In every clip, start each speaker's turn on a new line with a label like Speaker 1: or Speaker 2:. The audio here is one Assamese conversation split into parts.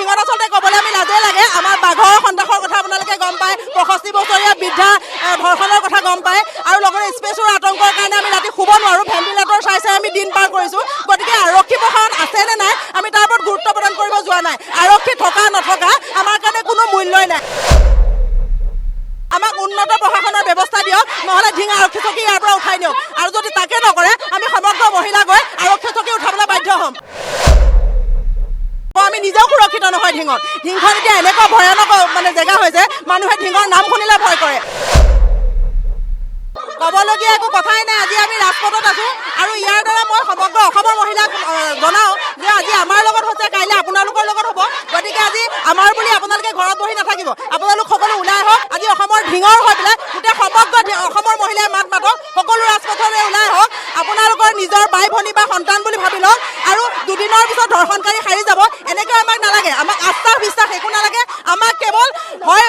Speaker 1: ঢিঙত আচলতে ক'বলৈ আমি লাজে লাগে। আমাৰ বাঘৰ সন্তাসৰ কথা আপোনালোকে গম পায়, 65 বছৰীয়া বৃদ্ধা ধৰ্ষণৰ কথা গম পায়, আৰু লগতে স্পেচৰ আতংকৰ কাৰণে আমি ৰাতি শুব নোৱাৰোঁ, ভেণ্টিলেটৰ চাই চাই আমি দিন পাৰ কৰিছোঁ। গতিকে আৰক্ষী প্ৰশাসন আছে নে নাই আমি তাৰ ওপৰত গুৰুত্ব প্ৰদান কৰিব যোৱা নাই। আৰক্ষী থকা নথকা আমাৰ কাৰণে কোনো মূল্যই নাই। আমাক উন্নত প্ৰশাসনৰ ব্যৱস্থা দিয়ক, নহ'লে ঢিং আৰক্ষী চকী ইয়াৰ পৰা উঠাই দিয়ক, আৰু যদি তাকে নকৰে আমি সমগ্ৰ মহিলা গৈ আৰক্ষী চকী উঠাবলৈ বাধ্য হ'ম। আমি নিজেও সুৰক্ষিত নহয় ঢিঙত। ঢিংখন এতিয়া এনেকুৱা ভয়ানক জেগা হৈছে, মানুহে ঢিঙৰ নাম শুনিলে ভয় কৰে। ক'বলগীয়া একো কথাই নাই। আজি আমি ৰাজপথত আছোঁ, আৰু ইয়াৰ দ্বাৰা মই সমগ্ৰ অসমৰ মহিলাক জনাওঁ যে আজি আমাৰ লগত হৈছে, কাইলৈ আপোনালোকৰ লগত হ'ব। গতিকে আজি আমাৰ বুলি আপোনালোকে ঘৰত বহি নাথাকিব, আপোনালোক সকলো ওলাই আহক। আজি অসমৰ ঢিঙৰ হৈ পেলাই গোটেই সমগ্ৰ অসমৰ মহিলাই মাত মাতক, সকলো ৰাজপথলৈ ওলাই আহক। আপোনালোকৰ নিজৰ বাই ভনী বা সন্তান বুলি ভাবি লওক, আৰু দুদিনৰ পিছত ধৰ্ষণকাৰী সাৰি যাব। এনেকৈ আমাক নালাগে, আমাক আস্থা বিশ্বাস একো নালাগে। আমাক কেৱল হয়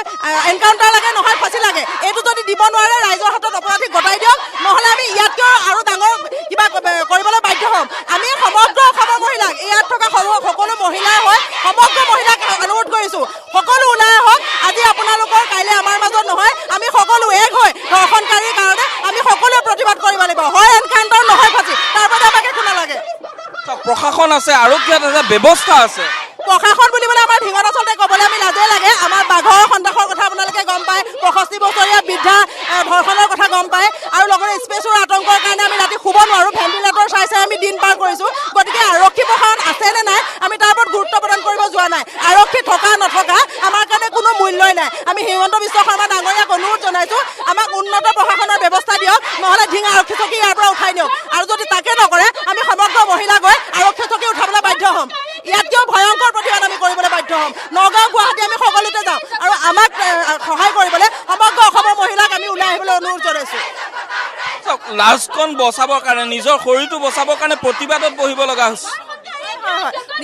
Speaker 1: এনকাউণ্টাৰ লাগে, নহয় ফাঁচি লাগে। এইটো যদি দিব নোৱাৰে ৰাইজৰ হাতত অপৰাধীক গতাই দিয়ক, নহ'লে আমি ইয়াতকৈ আৰু ডাঙৰ কিবা কৰিবলৈ বাধ্য হ'ম। আমি সমগ্ৰ অসমৰ মহিলাক, ইয়াত থকা সকলো মহিলাই হয় সমগ্ৰ মহিলাক অনুৰোধ কৰিছোঁ, সকলো ওলাই আহক। আজি আপোনালোকৰ কাইলৈ আমাৰ মাজত নহয়, আমি সকলো এক হৈ ধৰ্ষণকাৰীৰ কাৰণে আমি সকলোৱে প্ৰতিবাদ কৰিব লাগিব। হয় এনকাউণ্টাৰ, নহয় ফাঁচি, তাৰ বাবে আমাক একো নালাগে।
Speaker 2: প্ৰশাসন আছে, আৰক্ষী আছে, ব্যৱস্থা আছে।
Speaker 1: প্ৰশাসন বুলিবলৈ আমাৰ ঢিঙত আচলতে ক'বলৈ আমি লাজে লাগে। আমাৰ বাঘৰ সন্তাসৰ কথা আপোনালোকে গম পায়, 65 বছৰীয়া বৃদ্ধা ধৰ্ষণৰ কথা গম পায়, আৰু লগতে স্পেচৰ আতংকৰ কাৰণে আমি ৰাতি শুব নোৱাৰোঁ, ভেণ্টিলেটৰ চাই চাই আমি দিন পাৰ কৰিছোঁ। গতিকে আৰক্ষী প্ৰশাসন আছে নে নাই আমি তাৰ ওপৰত গুৰুত্ব প্ৰদান কৰিব যোৱা নাই। আৰক্ষী থকা নথকা আমাৰ কাৰণে কোনো মূল্যই নাই। আমি হিমন্ত বিশ্ব শৰ্মা ডাঙৰীয়াক অনুৰোধ জনাইছোঁ, আমাক উন্নত প্ৰশাসনৰ ব্যৱস্থা দিয়ক, নহ'লে ঢিং আৰক্ষী চকী ইয়াৰ পৰা উঠাই দিয়ক, আৰু যদি তাকে নকৰে আমি সমগ্ৰ মহিলা গৈ আৰক্ষী চকী উঠাবলৈ বাধ্য হ'ম। ইয়াতকৈও ভয়ংকৰ প্ৰতিবাদ আমি কৰিবলৈ বাধ্য হ'ম। নগাঁও, গুৱাহাটী আমি সকলোতে যাওঁ, আৰু আমাক সহায় কৰিবলৈ সমগ্ৰ অসমৰ মহিলাক আমি ওলাই আহিবলৈ অনুৰোধ জনাইছোঁ।
Speaker 2: লাজখন বচাবৰ কাৰণে, নিজৰ শৰীৰটো বচাবৰ কাৰণে প্ৰতিবাদত বহিব লগা হৈছে।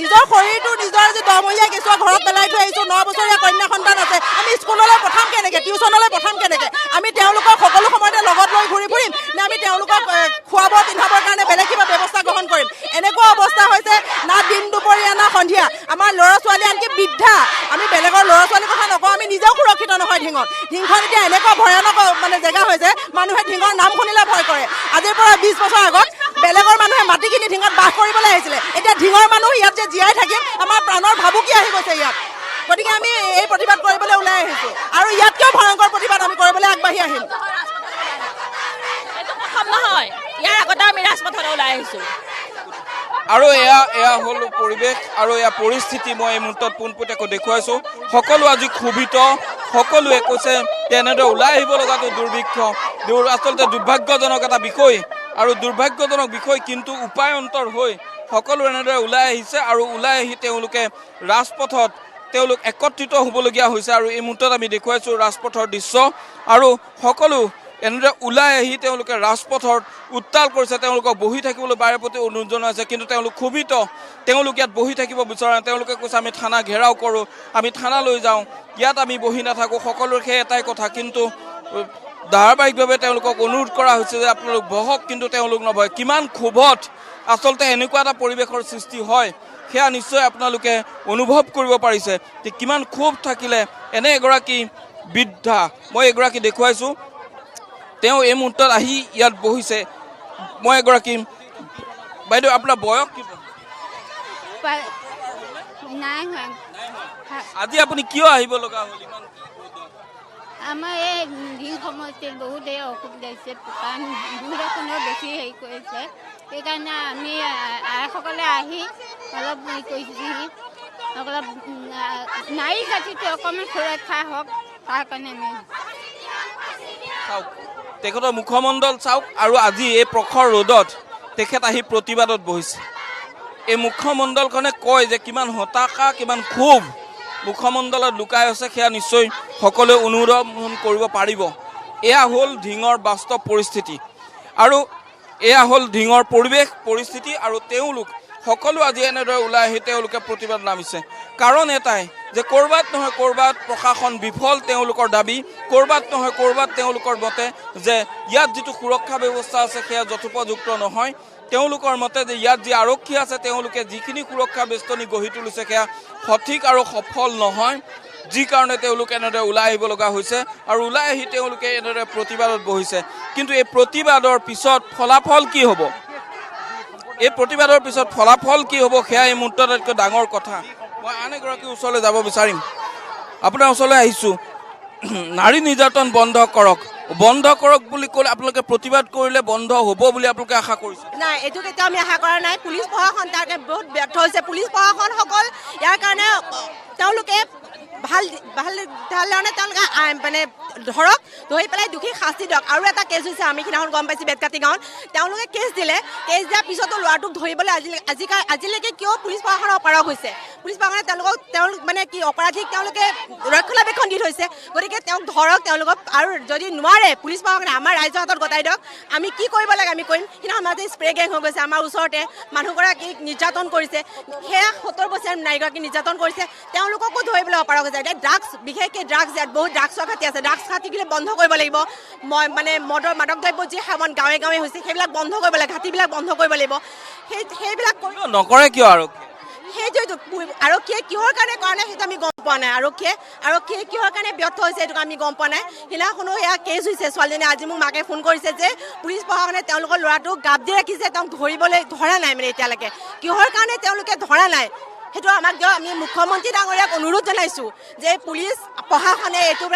Speaker 1: নিজৰ শৰীৰটো নিজৰ আজি 10মহীয়া কেঁচুৱা ঘৰত পেলাই থৈ আহিছোঁ, 9 বছৰীয়া কন্যা সন্তান আছে। আমি স্কুললৈ পঠাম কেনেকৈ, টিউচনলৈ পঠাম কেনেকৈ? আমি তেওঁলোকক সকলো সময়তে লগত লৈ ঘূৰি ফুৰিম নে আমি তেওঁলোকক খোৱাব পিন্ধাবৰ কাৰণে বেলেগ কিবা ব্যৱস্থা গ্ৰহণ কৰিম? এনেকুৱা অৱস্থা হৈছে, না দিন দুপৰীয়া না সন্ধিয়া। আমাৰ ল'ৰা ছোৱালী আনকি বৃদ্ধা, আমি বেলেগৰ ল'ৰা ছোৱালীৰ কথা নকওঁ, আমি নিজেও সুৰক্ষিত নহয় ঢিঙত। ঢিংখন এতিয়া এনেকুৱা ভয়ানক জেগা হৈছে, মানুহে ঢিঙৰ নাম শুনিলে ভয় কৰে। আজিৰ পৰা 20 বছৰ আগত বেলেগৰ মানুহে মাটি কিনি ঢিঙত বাস কৰিবলৈ আহিছিলে। এতিয়া ঢিঙৰ মানুহ ইয়াত যে জীয়াই থাকিম, আমাৰ প্ৰাণৰ ভাবুকি আহি গৈছে ইয়াত। গতিকে আমি এই প্ৰতিবাদ কৰিবলৈ ওলাই আহিছোঁ, আৰু ইয়াতকৈও ভয়ংকৰ প্ৰতিবাদ আমি কৰিবলৈ আগবাঢ়ি আহিম।
Speaker 3: এইটো প্ৰথম নহয়, ইয়াৰ আগতে আমি ৰাজপথলৈ ওলাই আহিছোঁ।
Speaker 2: আৰু এয়া হ'ল পৰিৱেশ আৰু এয়া পৰিস্থিতি। মই এই মুহূৰ্তত পোনপটীয়াকৈ দেখুৱাইছোঁ। সকলো আজি ক্ষোভিত, সকলোৱে কৈছে তেনেদৰে ওলাই আহিব লগাটো দুৰ্ভিক্ষ, আচলতে দুৰ্ভাগ্যজনক এটা বিষয় আৰু দুৰ্ভাগ্যজনক বিষয়, কিন্তু উপায়ন্তৰ হৈ সকলো এনেদৰে ওলাই আহিছে, আৰু ওলাই আহি তেওঁলোকে ৰাজপথত তেওঁলোক একত্ৰিত হ'বলগীয়া হৈছে। আৰু এই মুহূৰ্তত আমি দেখুৱাইছোঁ ৰাজপথৰ দৃশ্য, আৰু সকলো এনেদৰে ওলাই আহি তেওঁলোকে ৰাজপথত উত্তাল কৰিছে। তেওঁলোকক বহি থাকিবলৈ বাৰে প্ৰতি অনুৰোধ জনাইছে, কিন্তু তেওঁলোক ক্ষোভিত, তেওঁলোক ইয়াত বহি থাকিব বিচৰা নাই। তেওঁলোকে কৈছে আমি থানা ঘেৰাও কৰোঁ, আমি থানালৈ যাওঁ, ইয়াত আমি বহি নাথাকোঁ। সকলোৰে সেই এটাই কথা, কিন্তু ধাৰাবাহিকভাৱে তেওঁলোকক অনুৰোধ কৰা হৈছে যে আপোনালোক বহক, কিন্তু তেওঁলোক নবহে। কিমান ক্ষোভত আচলতে এনেকুৱা এটা পৰিৱেশৰ সৃষ্টি হয় সেয়া নিশ্চয় আপোনালোকে অনুভৱ কৰিব পাৰিছে যে কিমান ক্ষোভ থাকিলে এনে এগৰাকী বৃদ্ধা, মই এগৰাকী দেখুৱাইছোঁ, তেওঁ এই মুহূৰ্তত আহি ইয়াত বহিছে। মই এগৰাকী বাইদেউ, আপোনাৰ বয়স কিমান? আজি আপুনি কিয় আহিব লগা হ'ল? ইমান
Speaker 4: আমাৰ এই দিন সমষ্টিত বহুতেই অসুবিধা হৈছে, কাৰণ বৰষুণৰ বেছি হেৰি কৰিছে। সেইকাৰণে আমি আইসকলে আহি অলপ হেৰি কৰিছোঁহি, অলপ নাৰী জাতিটো অকণমান সুৰক্ষা হওক, তাৰ কাৰণে আমি
Speaker 2: চাওক তেখেতৰ মুখমণ্ডল চাওক, আৰু আজি এই প্ৰখৰ ৰ'দত তেখেত আহি প্ৰতিবাদত বহিছে। এই মুখমণ্ডলখনে কয় যে কিমান হতাশা, কিমান ক্ষোভ মুখমণ্ডলত লুকাই আছে, সেয়া নিশ্চয় সকলোৱে অনুধাৱন কৰিব পাৰিব। এয়া হ'ল ঢিঙৰ বাস্তৱ পৰিস্থিতি, আৰু এয়া হ'ল ঢিঙৰ পৰিৱেশ পৰিস্থিতি, আৰু তেওঁলোক সকলো আজি এনেদৰে ওলাই আহি তেওঁলোকে প্ৰতিবাদ নামিছে। কাৰণ এটাই যে ক'ৰবাত নহয় ক'ৰবাত প্ৰশাসন বিফল, তেওঁলোকৰ দাবী ক'ৰবাত নহয় ক'ৰবাত তেওঁলোকৰ মতে যে ইয়াত যিটো সুৰক্ষা ব্যৱস্থা আছে সেয়া যথোপযুক্ত নহয়। তেওঁলোকৰ মতে যে ইয়াত যি আৰক্ষী আছে তেওঁলোকে যিখিনি সুৰক্ষা বেষ্টনী গঢ়ি তুলিছে সেয়া সঠিক আৰু সফল নহয়, যি কাৰণে তেওঁলোকে এনেদৰে ওলাই আহিব লগা হৈছে আৰু ওলাই আহি তেওঁলোকে এনেদৰে প্ৰতিবাদত বহিছে। কিন্তু এই প্ৰতিবাদৰ পিছত ফলাফল কি হ'ব, এই প্ৰতিবাদৰ পিছত ফলাফল কি হ'ব সেয়া এই মুহূৰ্তত আটাইতকৈ ডাঙৰ কথা। মই আন এগৰাকীৰ ওচৰলৈ যাব বিচাৰিম। আপোনাৰ ওচৰলৈ আহিছোঁ। নাৰী নিৰ্যাতন বন্ধ কৰক বুলি ক'লে আপোনালোকে প্ৰতিবাদ কৰিলে বন্ধ হ'ব বুলি আপোনালোকে আশা কৰিছে?
Speaker 5: নাই, এইটো কেতিয়াও আমি আশা কৰা নাই। পুলিচ প্ৰশাসন তাকে বহুত ব্যৰ্থ হৈছে। পুলিচ প্ৰশাসনসকল ইয়াৰ কাৰণে তেওঁলোকে ভাল ধৰণে তেওঁলোকে মানে ধৰি পেলাই দোষী শাস্তি দিয়ক। আৰু এটা কেছ হৈছে, আমি সিদিনাখন গম পাইছোঁ বেতকাটি গাঁৱত তেওঁলোকে কেছ দিলে। কেছ দিয়াৰ পিছতো ল'ৰাটোক ধৰিবলৈ আজিলৈকে কিয় পুলিচ প্ৰশাসনৰ অপাৰগ হৈছে? পুলিচ প্ৰশাসনে তেওঁলোক মানে কি অপৰাধীক তেওঁলোকে ৰক্ষণাবেক্ষণ দি থৈছে। গতিকে তেওঁক ধৰক তেওঁলোকক, আৰু যদি নোৱাৰে পুলিচ প্ৰশাসনে আমাৰ ৰাইজৰ হাতত গতাই দিয়ক। আমি কি কৰিব লাগে আমি কৰিম। সিদিনাখন মাজতে স্প্ৰে গেং হৈ গৈছে, আমাৰ ওচৰতে মানুহগৰাকীক নিৰ্যাতন কৰিছে, সেয়া 70 বছৰীয়া নাৰীগৰাকীক নিৰ্যাতন কৰিছে, তেওঁলোককো ধৰিবলৈ অপাৰগ হৈছে। এতিয়া ড্ৰাগছ, বিশেষকৈ ড্ৰাগছ, ইয়াত বহুত ড্ৰাগছৰ ঘাটি আছে। ড্ৰাগছ ঘাটিবিলাক বন্ধ কৰিব লাগিব। মানে মাদক দ্ৰব্য যি সেৱন গাঁৱে গাঁৱে হৈছে সেইবিলাক বন্ধ কৰিব লাগে, ঘাটিবিলাক বন্ধ কৰিব লাগিব। সেইবিলাক
Speaker 2: নকৰে কিয় আৰক্ষী?
Speaker 5: সেইটোৱেতো আৰক্ষীয়ে কিহৰ কাৰণে কৰা নাই সেইটো আমি গম পোৱা নাই। আৰক্ষীয়ে কিহৰ কাৰণে ব্যৰ্থ হৈছে সেইটো আমি গম পোৱা নাই। সিদিনাখনো এয়া কেছ হৈছে। ছোৱালীজনী আজি মোক মাকে ফোন কৰিছে যে পুলিচ প্ৰশাসনে তেওঁলোকৰ ল'ৰাটোক গাপ দি ৰাখিছে, তেওঁক ধৰা নাই। মানে এতিয়ালৈকে কিহৰ কাৰণে তেওঁলোকে ধৰা নাই সেইটো আমাক দিয়ক। আমি মুখ্যমন্ত্ৰী ডাঙৰীয়াক অনুৰোধ জনাইছোঁ যে পুলিচ প্ৰশাসনে এইটো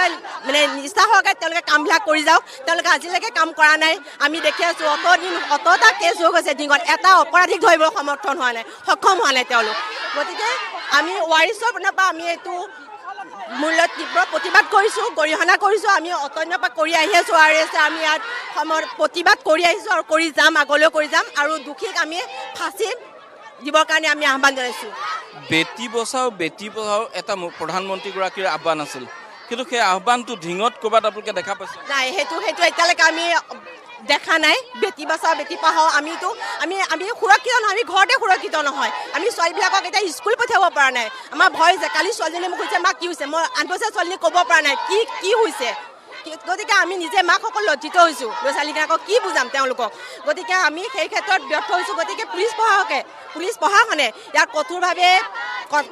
Speaker 5: মানে নিষ্ঠা সহকাৰে তেওঁলোকে কামবিলাক কৰি যাওক। তেওঁলোকে আজিলৈকে কাম কৰা নাই। আমি দেখি আছোঁ অতটা কেছ হৈ গৈছে দিনত, এটা অপৰাধীক ধৰিবলৈ সক্ষম হোৱা নাই তেওঁলোক। গতিকে আমি ৱাৰিছৰ পিনৰ পৰা আমি এইটো মূল্যত তীব্ৰ প্ৰতিবাদ কৰিছোঁ, গৰিহণা কৰিছোঁ। আমি অতন্যৰ পৰা কৰি আহি আছোঁ। আমি ইয়াত সময়ত প্ৰতিবাদ কৰি আহিছোঁ আৰু কৰি যাম, আগলৈও কৰি যাম। আৰু দোষীক আমি ফাঁচি দিবৰ কাৰণে আমি আহ্বান জনাইছোঁ।
Speaker 2: বেটি বচাও এটা প্ৰধানমন্ত্ৰীগৰাকীৰ আহ্বান আছিল, কিন্তু সেই আহ্বানটো ঢিঙত ক'ৰবাত আপোনালোকে দেখা পাইছে?
Speaker 5: নাই, সেইটো এতিয়ালৈকে আমি দেখা নাই। বেটি বচাও বেটি পঢ়াও আমি সুৰক্ষিত নহয়, আমি ঘৰতে সুৰক্ষিত নহয়। আমি ছোৱালীবিলাকক এতিয়া স্কুল পঠিয়াব পৰা নাই। আমাৰ ভয় হৈছে। কালি ছোৱালীজনীয়ে মোক কৈছে, মা কি হৈছে? মই 8 বছৰীয়া ছোৱালীজনীক ক'ব পৰা নাই কি হৈছে। গতিকে আমি নিজে মাকসকল লজ্জিত হৈছোঁ। ল'ৰা ছোৱালীবিলাকক কি বুজাম তেওঁলোকক? গতিকে আমি সেই ক্ষেত্ৰত ব্যৰ্থ হৈছোঁ। গতিকে পুলিচ প্ৰশাসনে ইয়াক কঠোৰভাৱে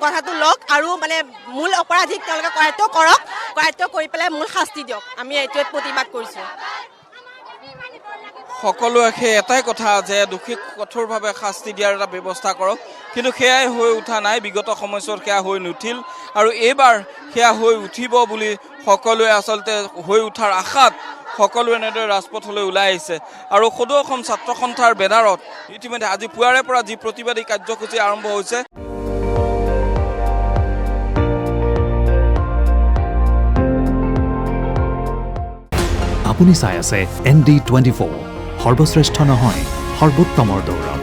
Speaker 5: কথাটো লওক আৰু মানে মূল অপৰাধীক তেওঁলোকে কৰায়ত্ব কৰি পেলাই মূল শাস্তি দিয়ক। আমি এইটোৱে প্ৰতিবাদ কৰিছোঁ।
Speaker 2: সকলোৱে সেই এটাই কথা যে দোষীক কঠোৰভাৱে শাস্তি দিয়াৰ এটা ব্যৱস্থা কৰক, কিন্তু সেয়াই হৈ উঠা নাই। বিগত সময়ছোৱাত সেয়া হৈ নুঠিল আৰু এইবাৰ সেয়া হৈ উঠিব বুলি সকলোৱে আচলতে হৈ উঠাৰ আশাত সকলোৱে এনেদৰে ৰাজপথলৈ ওলাই আহিছে। আৰু সদৌ অসম ছাত্ৰ সন্থাৰ বেনাৰত ইতিমধ্যে আজি পুৱাৰে পৰা যি প্ৰতিবাদী কাৰ্যসূচী আৰম্ভ হৈছে।
Speaker 6: আপুনি চাই আছে ND24, সৰ্বশ্ৰেষ্ঠ নহয় সৰ্বোত্তমৰ দৌৰ।